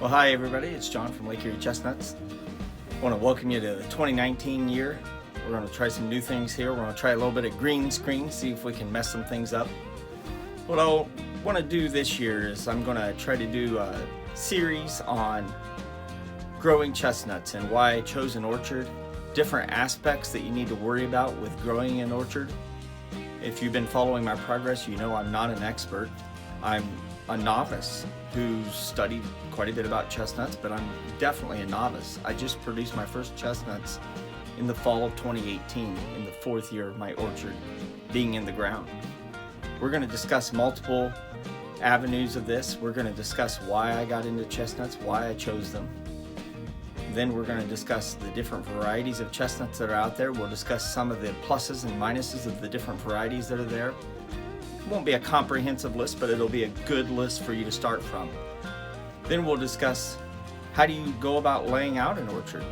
Well, hi everybody, it's John from Lake Erie Chestnuts. I want to welcome you to the 2019 year. We're going to try some new things here. We're going to try a little bit of green screen, see if we can mess some things up. What I want to do this year is I'm going to try to do a series on growing chestnuts and why I chose an orchard, different aspects that you need to worry about with growing an orchard. If you've been following my progress, you know I'm not an expert. I'm a novice who studied quite a bit about chestnuts, but I'm definitely a novice. I just produced my first chestnuts in the fall of 2018, in the 4th year of my orchard being in the ground. We're going to discuss multiple avenues of this. We're going to discuss why I got into chestnuts, why I chose them. Then we're going to discuss the different varieties of chestnuts that are out there. We'll discuss some of the pluses and minuses of the different varieties that are there. It won't be a comprehensive list, but it'll be a good list for you to start from. Then we'll discuss how do you go about laying out an orchard.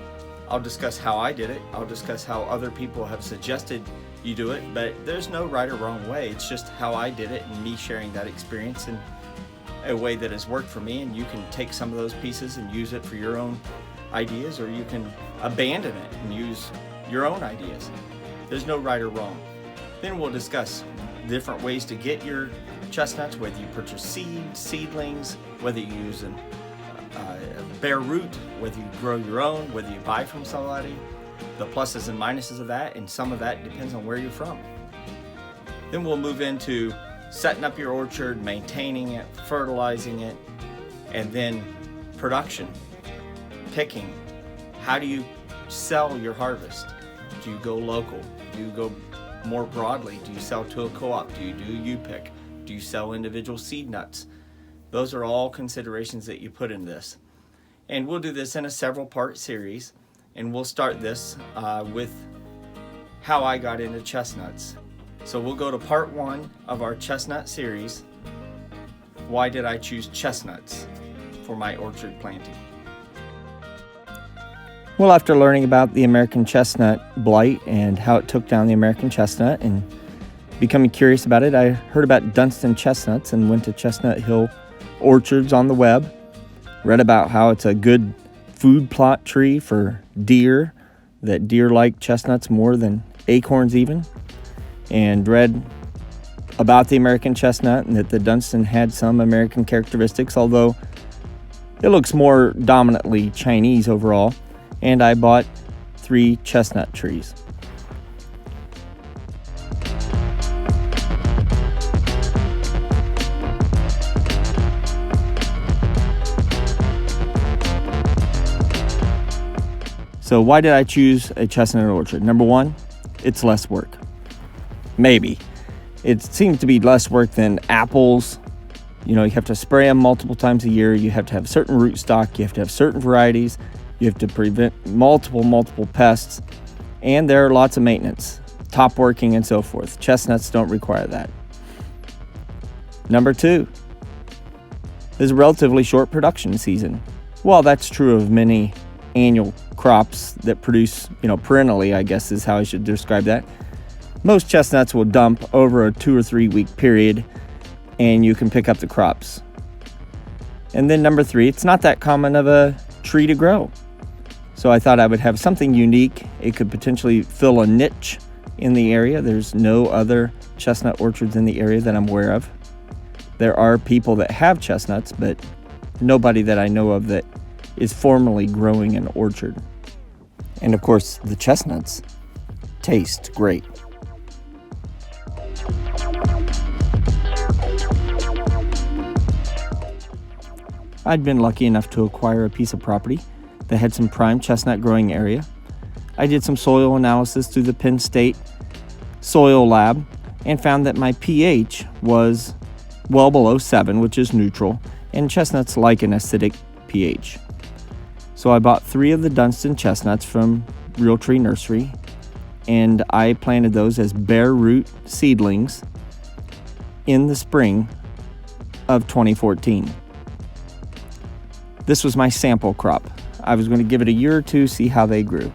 I'll discuss how I did it. I'll discuss how other people have suggested you do it, but there's no right or wrong way. It's just how I did it and me sharing that experience in a way that has worked for me, and you can take some of those pieces and use it for your own ideas, or you can abandon it and use your own ideas. There's no right or wrong. Then we'll discuss different ways to get your chestnuts, whether you purchase seeds, seedlings, whether you use a bare root, whether you grow your own, whether you buy from somebody, the pluses and minuses of that, and some of that depends on where you're from. Then we'll move into setting up your orchard, maintaining it, fertilizing it, and then production, picking. How do you sell your harvest? Do you go local? Do you go more broadly? Do you sell to a co-op? Do you do U-pick? Do you sell individual seed nuts? Those are all considerations that you put in this. And we'll do this in a several part series, and we'll start this with how I got into chestnuts. So we'll go to part 1 of our chestnut series. Why did I choose chestnuts for my orchard planting? Well, after learning about the American chestnut blight and how it took down the American chestnut and becoming curious about it, I heard about Dunston chestnuts and went to Chestnut Hill Orchards on the web, read about how it's a good food plot tree for deer, that deer like chestnuts more than acorns even, and read about the American chestnut and that the Dunston had some American characteristics, although it looks more dominantly Chinese overall. And I bought 3 chestnut trees. So why did I choose a chestnut orchard? Number 1, it's less work. Maybe. It seems to be less work than apples. You know, you have to spray them multiple times a year. You have to have certain rootstock. You have to have certain varieties. You have to prevent multiple pests. And there are lots of maintenance, top working and so forth. Chestnuts don't require that. Number 2, there's a relatively short production season. Well, that's true of many annual crops that produce, perennially, I guess is how I should describe that. Most chestnuts will dump over a 2 or 3 week period, and you can pick up the crops. And then number 3, it's not that common of a tree to grow. So I thought I would have something unique. It could potentially fill a niche in the area. There's no other chestnut orchards in the area that I'm aware of. There are people that have chestnuts, but nobody that I know of that is formally growing an orchard. And of course, the chestnuts taste great. I'd been lucky enough to acquire a piece of property that had some prime chestnut growing area. I did some soil analysis through the Penn State Soil Lab and found that my pH was well below 7, which is neutral, and chestnuts like an acidic pH. So I bought 3 of the Dunston chestnuts from Real Tree Nursery, and I planted those as bare root seedlings in the spring of 2014. This was my sample crop. I was going to give it a year or two, see how they grew.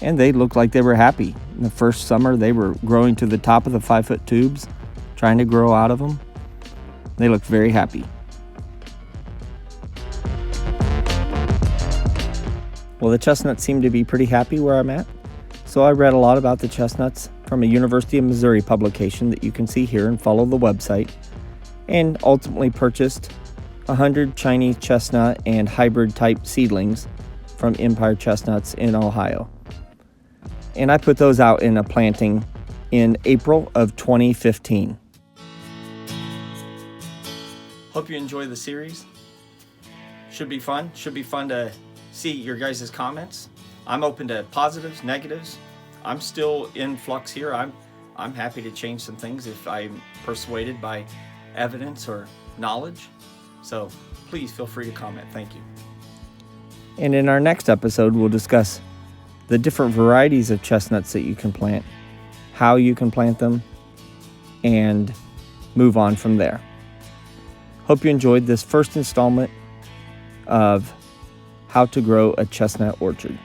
And they looked like they were happy. In the first summer, they were growing to the top of the 5-foot tubes, trying to grow out of them. They looked very happy. Well, the chestnuts seem to be pretty happy where I'm at. So I read a lot about the chestnuts from a University of Missouri publication that you can see here and follow the website, and ultimately purchased 100 Chinese chestnut and hybrid type seedlings from Empire Chestnuts in Ohio. And I put those out in a planting in April of 2015. Hope you enjoy the series. Should be fun to see your guys' comments. I'm open to positives, negatives. I'm still in flux here. I'm happy to change some things if I'm persuaded by evidence or knowledge. So please feel free to comment. Thank you. And in our next episode, we'll discuss the different varieties of chestnuts that you can plant, how you can plant them, and move on from there. Hope you enjoyed this first installment of How to Grow a Chestnut Orchard.